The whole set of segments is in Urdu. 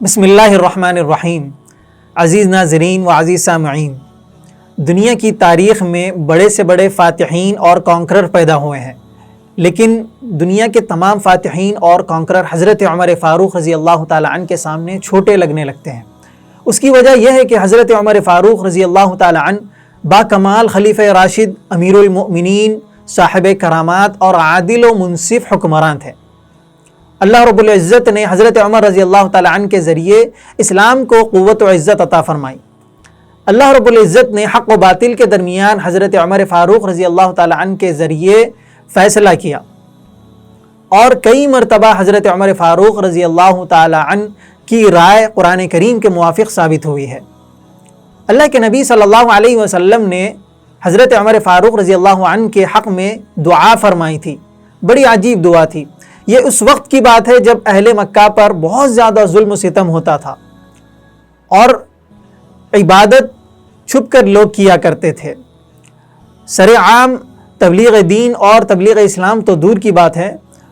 بسم اللہ الرحمن الرحیم۔ عزیز ناظرین و عزیز سامعین، دنیا کی تاریخ میں بڑے سے بڑے فاتحین اور کانکرر پیدا ہوئے ہیں، لیکن دنیا کے تمام فاتحین اور کانکرر حضرت عمر فاروق رضی اللہ تعالیٰ عنہ کے سامنے چھوٹے لگنے لگتے ہیں۔ اس کی وجہ یہ ہے کہ حضرت عمر فاروق رضی اللہ تعالیٰ عنہ با کمال خلیفہ راشد، امیر المؤمنین، صاحب کرامات اور عادل و منصف حکمران تھے۔ اللہ رب العزت نے حضرت عمر رضی اللہ تعالیٰ عنہ کے ذریعے اسلام کو قوت و عزت عطا فرمائی۔ اللہ رب العزت نے حق و باطل کے درمیان حضرت عمر فاروق رضی اللہ تعالیٰ عنہ کے ذریعے فیصلہ کیا، اور کئی مرتبہ حضرت عمر فاروق رضی اللہ تعالیٰ عنہ کی رائے قرآن کریم کے موافق ثابت ہوئی ہے۔ اللہ کے نبی صلی اللہ علیہ وسلم نے حضرت عمر فاروق رضی اللہ عنہ کے حق میں دعا فرمائی تھی۔ بڑی عجیب دعا تھی۔ یہ اس وقت کی بات ہے جب اہل مکہ پر بہت زیادہ ظلم و ستم ہوتا تھا اور عبادت چھپ کر لوگ کیا کرتے تھے۔ سر عام تبلیغ دین اور تبلیغ اسلام تو دور کی بات ہے،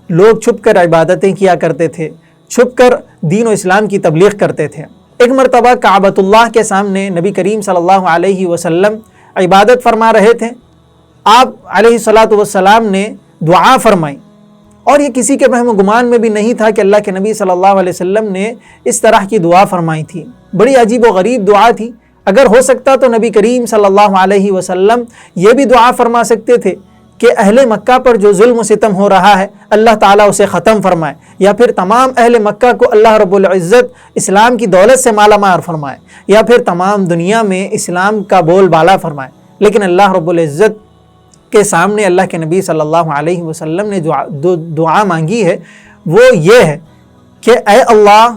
لوگ چھپ کر عبادتیں کیا کرتے تھے، چھپ کر دین و اسلام کی تبلیغ کرتے تھے۔ ایک مرتبہ کعبۃ اللہ کے سامنے نبی کریم صلی اللہ علیہ وسلم عبادت فرما رہے تھے۔ آپ علیہ الصلاۃ والسلام نے دعا فرمائی، اور یہ کسی کے وہم و گمان میں بھی نہیں تھا کہ اللہ کے نبی صلی اللہ علیہ وسلم نے اس طرح کی دعا فرمائی تھی۔ بڑی عجیب و غریب دعا تھی۔ اگر ہو سکتا تو نبی کریم صلی اللہ علیہ وسلم یہ بھی دعا فرما سکتے تھے کہ اہل مکہ پر جو ظلم و ستم ہو رہا ہے اللہ تعالیٰ اسے ختم فرمائے، یا پھر تمام اہل مکہ کو اللہ رب العزت اسلام کی دولت سے مالا مال فرمائے، یا پھر تمام دنیا میں اسلام کا بول بالا فرمائے۔ لیکن اللہ رب العزت کے سامنے اللہ کے نبی صلی اللہ علیہ وسلم نے جو دعا مانگی ہے وہ یہ ہے کہ اے اللہ،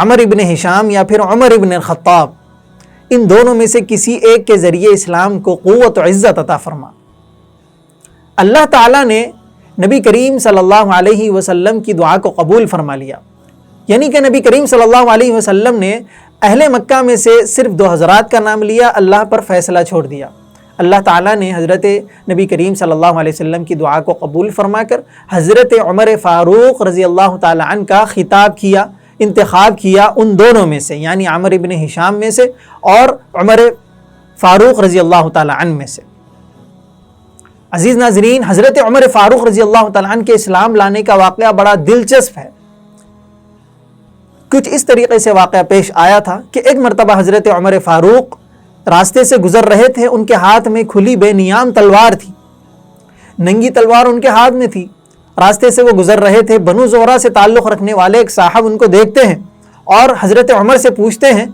عمر ابن ہشام یا پھر عمر ابن الخطاب، ان دونوں میں سے کسی ایک کے ذریعے اسلام کو قوت و عزت عطا فرما۔ اللہ تعالیٰ نے نبی کریم صلی اللہ علیہ وسلم کی دعا کو قبول فرما لیا، یعنی کہ نبی کریم صلی اللہ علیہ وسلم نے اہل مکہ میں سے صرف 2 حضرات کا نام لیا، اللہ پر فیصلہ چھوڑ دیا۔ اللہ تعالیٰ نے حضرت نبی کریم صلی اللہ علیہ وسلم کی دعا کو قبول فرما کر حضرت عمر فاروق رضی اللہ تعالیٰ عنہ کا خطاب کیا، انتخاب کیا ان دونوں میں سے، یعنی عمر ابن ہشام میں سے اور عمر فاروق رضی اللہ تعالیٰ عنہ میں سے۔ عزیز ناظرین، حضرت عمر فاروق رضی اللہ تعالیٰ عنہ کے اسلام لانے کا واقعہ بڑا دلچسپ ہے۔ کچھ اس طریقے سے واقعہ پیش آیا تھا کہ ایک مرتبہ حضرت عمر فاروق راستے سے گزر رہے تھے، ان کے ہاتھ میں کھلی بے نیام تلوار تھی، ننگی تلوار ان کے ہاتھ میں تھی۔ راستے سے وہ گزر رہے تھے، بنو زہرہ سے تعلق رکھنے والے ایک صاحب ان کو دیکھتے ہیں اور حضرت عمر سے پوچھتے ہیں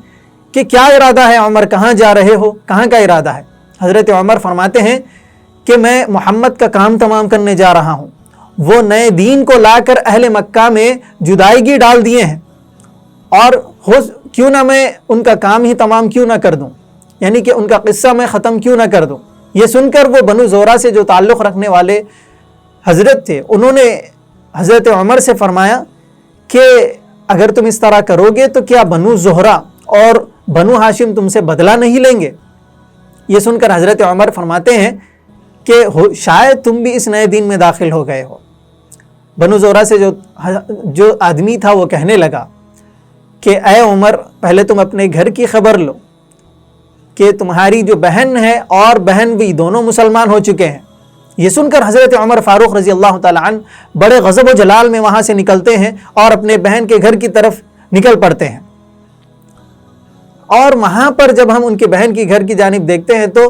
کہ کیا ارادہ ہے عمر، کہاں جا رہے ہو، کہاں کا ارادہ ہے؟ حضرت عمر فرماتے ہیں کہ میں محمد کا کام تمام کرنے جا رہا ہوں، وہ نئے دین کو لا کر اہل مکہ میں جدائیگی ڈال دیے ہیں، اور کیوں نہ میں ان کا کام ہی تمام کیوں نہ کر دوں، یعنی کہ ان کا قصہ میں ختم کیوں نہ کر دوں۔ یہ سن کر وہ بنو زہرہ سے جو تعلق رکھنے والے حضرت تھے، انہوں نے حضرت عمر سے فرمایا کہ اگر تم اس طرح کرو گے تو کیا بنو زہرہ اور بنو ہاشم تم سے بدلہ نہیں لیں گے؟ یہ سن کر حضرت عمر فرماتے ہیں کہ شاید تم بھی اس نئے دین میں داخل ہو گئے ہو۔ بنو زہرہ سے جو آدمی تھا وہ کہنے لگا کہ اے عمر، پہلے تم اپنے گھر کی خبر لو کہ تمہاری جو بہن ہے اور بہن بھی دونوں مسلمان ہو چکے ہیں۔ یہ سن کر حضرت عمر فاروق رضی اللہ تعالیٰ عنہ بڑے غضب و جلال میں وہاں سے نکلتے ہیں اور اپنے بہن کے گھر کی طرف نکل پڑتے ہیں، اور وہاں پر جب ہم ان کے بہن کی گھر کی جانب دیکھتے ہیں تو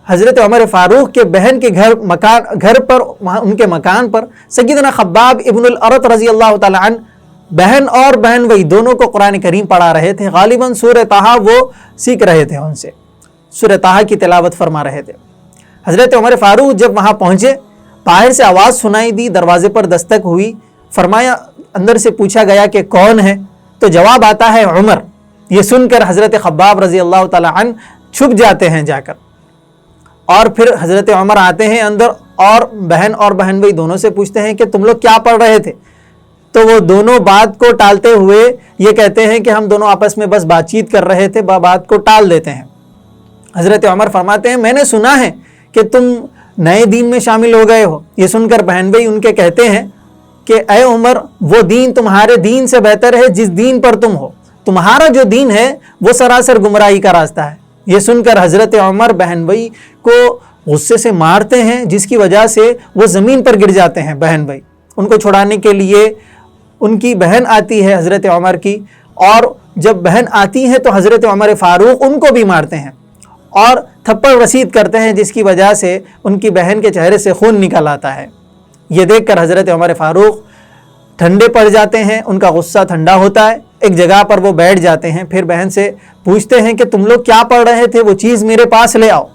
حضرت عمر فاروق کے بہن کے گھر پر، وہاں ان کے مکان پر سیدنا خباب ابن الارت رضی اللہ تعالیٰ عنہ بہن اور بہن وہی دونوں کو قرآن کریم پڑھا رہے تھے۔ غالباً سورہ طٰہٰ وہ سیکھ رہے تھے، ان سے سورہ طٰہٰ کی تلاوت فرما رہے تھے۔ حضرت عمر فاروق جب وہاں پہنچے، باہر سے آواز سنائی دی، دروازے پر دستک ہوئی، فرمایا، اندر سے پوچھا گیا کہ کون ہے؟ تو جواب آتا ہے عمر۔ یہ سن کر حضرت خباب رضی اللہ تعالیٰ عنہ چھپ جاتے ہیں جا کر، اور پھر حضرت عمر آتے ہیں اندر اور بہن بھائی دونوں سے پوچھتے ہیں کہ تم لوگ کیا پڑھ رہے تھے؟ تو وہ دونوں بات کو ٹالتے ہوئے یہ کہتے ہیں کہ ہم دونوں آپس میں بس بات چیت کر رہے تھے، بات کو ٹال دیتے ہیں۔ حضرت عمر فرماتے ہیں میں نے سنا ہے کہ تم نئے دین میں شامل ہو گئے ہو۔ یہ سن کر بہن بھائی ان کے کہتے ہیں کہ اے عمر، وہ دین تمہارے دین سے بہتر ہے جس دین پر تم ہو، تمہارا جو دین ہے وہ سراسر گمراہی کا راستہ ہے۔ یہ سن کر حضرت عمر بہن بھائی کو غصے سے مارتے ہیں، جس کی وجہ سے وہ زمین پر گر جاتے ہیں بہن بھائی۔ ان کو چھڑانے کے لیے ان کی بہن آتی ہے حضرت عمر کی، اور جب بہن آتی ہے تو حضرت عمر فاروق ان کو بھی مارتے ہیں اور تھپڑ رسید کرتے ہیں، جس کی وجہ سے ان کی بہن کے چہرے سے خون نکل آتا ہے۔ یہ دیکھ کر حضرت عمر فاروق ٹھنڈے پڑ جاتے ہیں، ان کا غصہ ٹھنڈا ہوتا ہے، ایک جگہ پر وہ بیٹھ جاتے ہیں، پھر بہن سے پوچھتے ہیں کہ تم لوگ کیا پڑھ رہے تھے، وہ چیز میرے پاس لے آؤ۔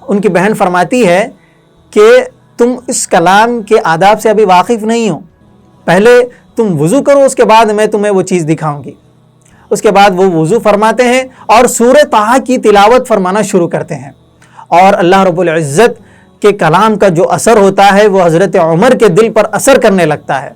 ان کی بہن فرماتی ہے کہ تم اس کلام کے آداب سے ابھی واقف نہیں ہو، پہلے تم وضو کرو، اس کے بعد میں تمہیں وہ چیز دکھاؤں گی۔ اس کے بعد وہ وضو فرماتے ہیں اور سورہ طٰہٰ کی تلاوت فرمانا شروع کرتے ہیں، اور اللہ رب العزت کے کلام کا جو اثر ہوتا ہے وہ حضرت عمر کے دل پر اثر کرنے لگتا ہے،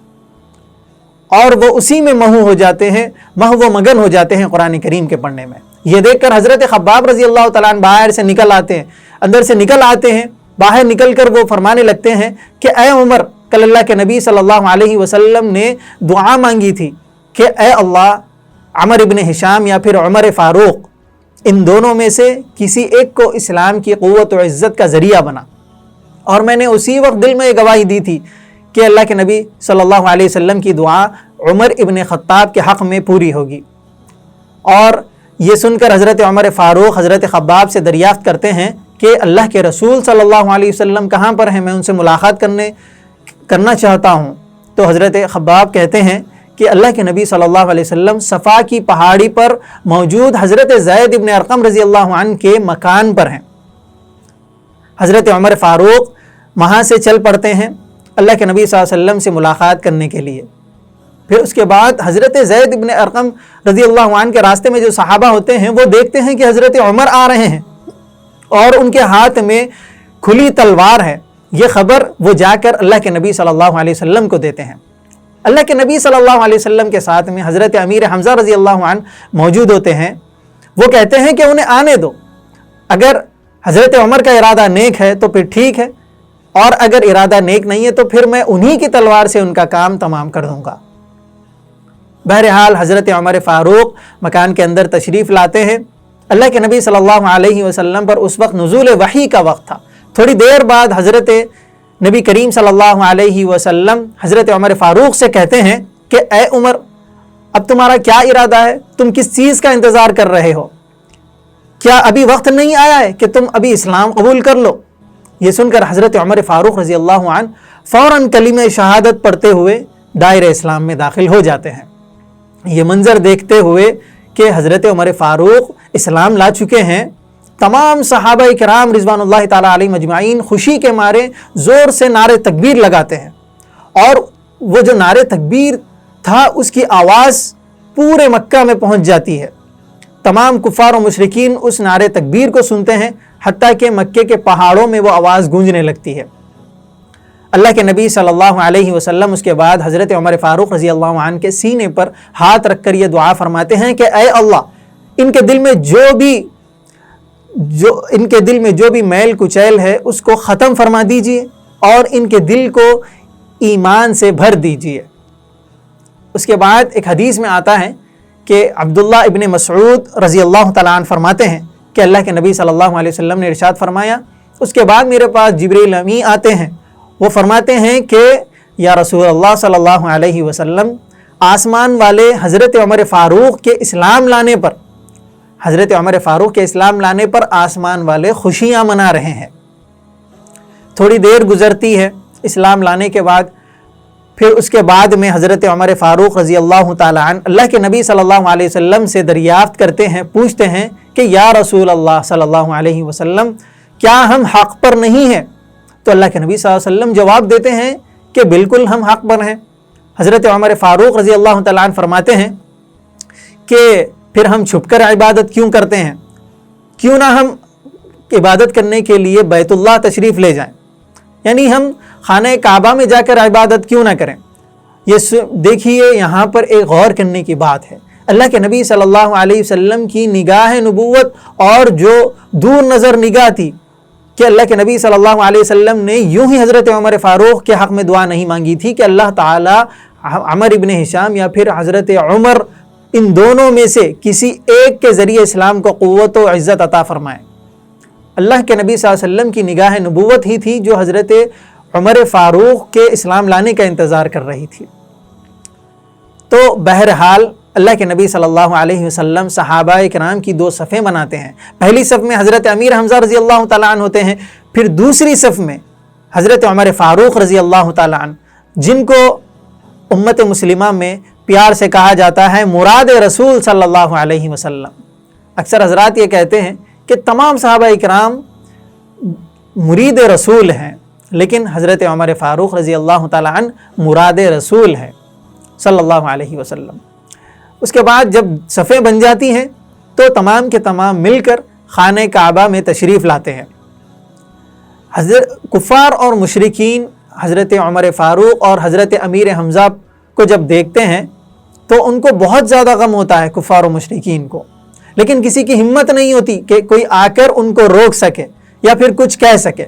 اور وہ اسی میں محو ہو جاتے ہیں، محو و مگن ہو جاتے ہیں قرآن کریم کے پڑھنے میں۔ یہ دیکھ کر حضرت خباب رضی اللہ تعالیٰ عنہ باہر سے نکل آتے ہیں، اندر سے نکل آتے ہیں، باہر نکل کر وہ فرمانے لگتے ہیں کہ اے عمر، کل اللہ کے نبی صلی اللہ علیہ وسلم نے دعا مانگی تھی کہ اے اللہ، عمر ابن ہشام یا پھر عمر فاروق، ان دونوں میں سے کسی ایک کو اسلام کی قوت و عزت کا ذریعہ بنا، اور میں نے اسی وقت دل میں یہ گواہی دی تھی کہ اللہ کے نبی صلی اللہ علیہ وسلم کی دعا عمر ابن خطاب کے حق میں پوری ہوگی۔ اور یہ سن کر حضرت عمر فاروق حضرت خباب سے دریافت کرتے ہیں کہ اللہ کے رسول صلی اللہ علیہ وسلم کہاں پر ہیں، میں ان سے ملاقات کرنا چاہتا ہوں۔ تو حضرت خباب کہتے ہیں کہ اللہ کے نبی صلی اللہ علیہ وسلم صفا کی پہاڑی پر موجود حضرت زید ابن ارقم رضی اللہ عنہ کے مکان پر ہیں۔ حضرت عمر فاروق وہاں سے چل پڑتے ہیں اللہ کے نبی صلی اللہ علیہ وسلم سے ملاقات کرنے کے لیے۔ پھر اس کے بعد حضرت زید ابن ارقم رضی اللہ عنہ کے راستے میں جو صحابہ ہوتے ہیں وہ دیکھتے ہیں کہ حضرت عمر آ رہے ہیں اور ان کے ہاتھ میں کھلی تلوار ہے۔ یہ خبر وہ جا کر اللہ کے نبی صلی اللہ علیہ وسلم کو دیتے ہیں۔ اللہ کے نبی صلی اللہ علیہ وسلم کے ساتھ میں حضرت امیر حمزہ رضی اللہ عنہ موجود ہوتے ہیں۔ وہ کہتے ہیں کہ انہیں آنے دو، اگر حضرت عمر کا ارادہ نیک ہے تو پھر ٹھیک ہے، اور اگر ارادہ نیک نہیں ہے تو پھر میں انہی کی تلوار سے ان کا کام تمام کر دوں گا۔ بہرحال حضرت عمر فاروق مکان کے اندر تشریف لاتے ہیں۔ اللہ کے نبی صلی اللہ علیہ وسلم پر اس وقت نزول وحی کا وقت تھا۔ تھوڑی دیر بعد حضرت نبی کریم صلی اللہ علیہ وسلم حضرت عمر فاروق سے کہتے ہیں کہ اے عمر، اب تمہارا کیا ارادہ ہے؟ تم کس چیز کا انتظار کر رہے ہو؟ کیا ابھی وقت نہیں آیا ہے کہ تم ابھی اسلام قبول کر لو؟ یہ سن کر حضرت عمر فاروق رضی اللہ عنہ فوراً کلمہ شہادت پڑھتے ہوئے دائرہ اسلام میں داخل ہو جاتے ہیں۔ یہ منظر دیکھتے ہوئے کہ حضرت عمر فاروق اسلام لا چکے ہیں، تمام صحابہ کرام رضوان اللہ تعالیٰ علیہ مجمعین خوشی کے مارے زور سے نعرے تکبیر لگاتے ہیں، اور وہ جو نعرے تکبیر تھا اس کی آواز پورے مکہ میں پہنچ جاتی ہے۔ تمام کفار و مشرکین اس نعرے تکبیر کو سنتے ہیں، حتیٰ کہ مکے کے پہاڑوں میں وہ آواز گونجنے لگتی ہے۔ اللہ کے نبی صلی اللہ علیہ وسلم اس کے بعد حضرت عمر فاروق رضی اللہ عنہ کے سینے پر ہاتھ رکھ کر یہ دعا فرماتے ہیں کہ اے اللہ، ان کے دل میں جو بھی میل کچیل ہے اس کو ختم فرما دیجئے، اور ان کے دل کو ایمان سے بھر دیجئے۔ اس کے بعد ایک حدیث میں آتا ہے کہ عبداللہ ابن مسعود رضی اللہ تعالیٰ عنہ فرماتے ہیں کہ اللہ کے نبی صلی اللہ علیہ وسلم نے ارشاد فرمایا، اس کے بعد میرے پاس جبریل امی آتے ہیں، وہ فرماتے ہیں کہ یا رسول اللہ صلی اللہ علیہ وسلم، آسمان والے حضرت عمر فاروق کے اسلام لانے پر آسمان والے خوشیاں منا رہے ہیں۔ تھوڑی دیر گزرتی ہے اسلام لانے کے بعد، پھر اس کے بعد میں حضرت عمر فاروق رضی اللہ تعالیٰ عنہ اللہ کے نبی صلی اللہ علیہ وسلم سے دریافت کرتے ہیں، پوچھتے ہیں کہ یا رسول اللہ صلی اللہ علیہ وسلم، کیا ہم حق پر نہیں ہیں؟ تو اللہ کے نبی صلی اللہ علیہ وسلم جواب دیتے ہیں کہ بالکل ہم حق پر ہیں۔ حضرت عمر فاروق رضی اللہ تعالیٰ عنہ فرماتے ہیں کہ پھر ہم چھپ کر عبادت کیوں کرتے ہیں؟ کیوں نہ ہم عبادت کرنے کے لیے بیت اللہ تشریف لے جائیں، یعنی ہم خانہ کعبہ میں جا کر عبادت کیوں نہ کریں؟ یہ دیکھیے یہاں پر ایک غور کرنے کی بات ہے۔ اللہ کے نبی صلی اللہ علیہ وسلم کی نگاہ نبوت اور جو دور نظر نگاہ تھی کہ اللہ کے نبی صلی اللہ علیہ وسلم نے یوں ہی حضرت عمر فاروق کے حق میں دعا نہیں مانگی تھی کہ اللہ تعالیٰ عمر ابن ہشام یا پھر حضرت عمر ان دونوں میں سے کسی ایک کے ذریعے اسلام کو قوت و عزت عطا فرمائے۔ اللہ کے نبی صلی اللہ علیہ وسلم کی نگاہ نبوت ہی تھی جو حضرت عمر فاروق کے اسلام لانے کا انتظار کر رہی تھی۔ تو بہرحال اللہ کے نبی صلی اللہ علیہ وسلم صحابہ کرام کی دو صفیں بناتے ہیں۔ پہلی صف میں حضرت امیر حمزہ رضی اللہ تعالیٰ عنہ ہوتے ہیں، پھر دوسری صف میں حضرت عمر فاروق رضی اللہ تعالیٰ عنہ، جن کو امت مسلمہ میں پیار سے کہا جاتا ہے مراد رسول صلی اللہ علیہ وسلم۔ اکثر حضرات یہ کہتے ہیں کہ تمام صحابہ اکرام مرید رسول ہیں، لیکن حضرت عمر فاروق رضی اللہ تعالیٰ عنہ مراد رسول ہیں صلی اللہ علیہ وسلم۔ اس کے بعد جب صفیں بن جاتی ہیں تو تمام کے تمام مل کر خانہ کعبہ میں تشریف لاتے ہیں۔ کفار اور مشرکین حضرت عمر فاروق اور حضرت امیر حمزہ کو جب دیکھتے ہیں تو ان کو بہت زیادہ غم ہوتا ہے، کفار و مشرکین کو، لیکن کسی کی ہمت نہیں ہوتی کہ کوئی آ کر ان کو روک سکے یا پھر کچھ کہہ سکے۔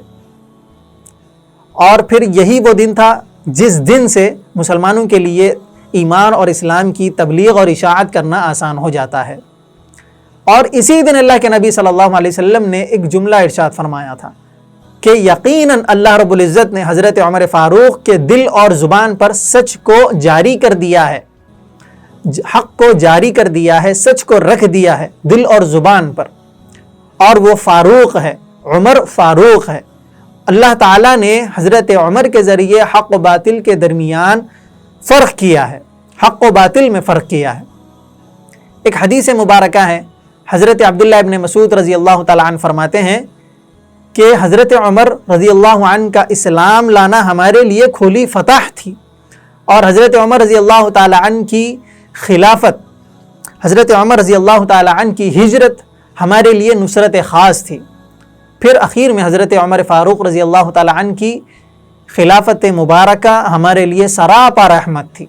اور پھر یہی وہ دن تھا جس دن سے مسلمانوں کے لیے ایمان اور اسلام کی تبلیغ اور اشاعت کرنا آسان ہو جاتا ہے۔ اور اسی دن اللہ کے نبی صلی اللہ علیہ وسلم نے ایک جملہ ارشاد فرمایا تھا کہ یقیناً اللہ رب العزت نے حضرت عمر فاروق کے دل اور زبان پر سچ کو جاری کر دیا ہے، حق کو جاری کر دیا ہے، سچ کو رکھ دیا ہے دل اور زبان پر، اور وہ فاروق ہے، عمر فاروق ہے۔ اللہ تعالیٰ نے حضرت عمر کے ذریعے حق و باطل کے درمیان فرق کیا ہے، حق و باطل میں فرق کیا ہے۔ ایک حدیث مبارکہ ہے، حضرت عبداللہ ابن مسعود رضی اللہ تعالیٰ عنہ فرماتے ہیں کہ حضرت عمر رضی اللہ عنہ کا اسلام لانا ہمارے لیے کھلی فتح تھی، اور حضرت عمر رضی اللہ تعالیٰ عنہ کی خلافت، حضرت عمر رضی اللہ تعالیٰ عنہ کی ہجرت ہمارے لیے نصرت خاص تھی۔ پھر اخیر میں حضرت عمر فاروق رضی اللہ تعالیٰ عنہ کی خلافت مبارکہ ہمارے لیے سراپا رحمت تھی۔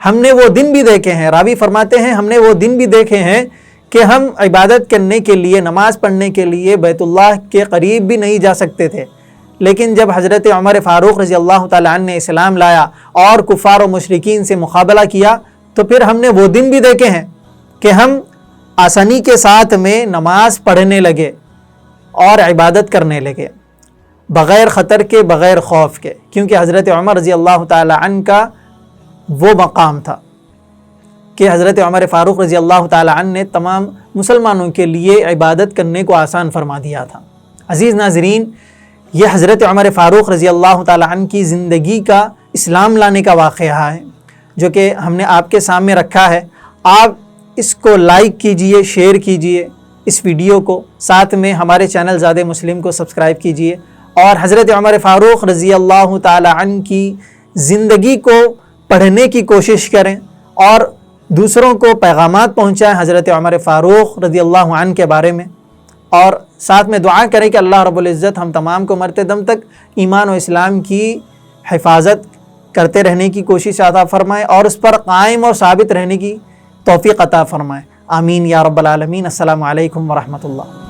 ہم نے وہ دن بھی دیکھے ہیں، راوی فرماتے ہیں ہم نے وہ دن بھی دیکھے ہیں کہ ہم عبادت کرنے کے لیے، نماز پڑھنے کے لیے بیت اللہ کے قریب بھی نہیں جا سکتے تھے، لیکن جب حضرت عمر فاروق رضی اللہ تعالیٰ عنہ نے اسلام لایا اور کفار و مشرکین سے مقابلہ کیا تو پھر ہم نے وہ دن بھی دیکھے ہیں کہ ہم آسانی کے ساتھ میں نماز پڑھنے لگے اور عبادت کرنے لگے، بغیر خطر کے، بغیر خوف کے، کیونکہ حضرت عمر رضی اللہ تعالیٰ عنہ کا وہ مقام تھا کہ حضرت عمر فاروق رضی اللہ تعالیٰ عنہ نے تمام مسلمانوں کے لیے عبادت کرنے کو آسان فرما دیا تھا۔ عزیز ناظرین، یہ حضرت عمر فاروق رضی اللہ تعالیٰ عنہ کی زندگی کا اسلام لانے کا واقعہ ہے جو کہ ہم نے آپ کے سامنے رکھا ہے۔ آپ اس کو لائک کیجئے، شیئر کیجئے اس ویڈیو کو، ساتھ میں ہمارے چینل زاد مسلم کو سبسکرائب کیجئے، اور حضرت عمر فاروق رضی اللہ تعالیٰ عنہ کی زندگی کو پڑھنے کی کوشش کریں اور دوسروں کو پیغامات پہنچائیں حضرت عمر فاروق رضی اللہ عنہ کے بارے میں، اور ساتھ میں دعا کریں کہ اللہ رب العزت ہم تمام کو مرتے دم تک ایمان و اسلام کی حفاظت کرتے رہنے کی کوشش عطا فرمائے اور اس پر قائم اور ثابت رہنے کی توفیق عطا فرمائے۔ آمین یا رب العالمین۔ السلام علیکم ورحمۃ اللہ۔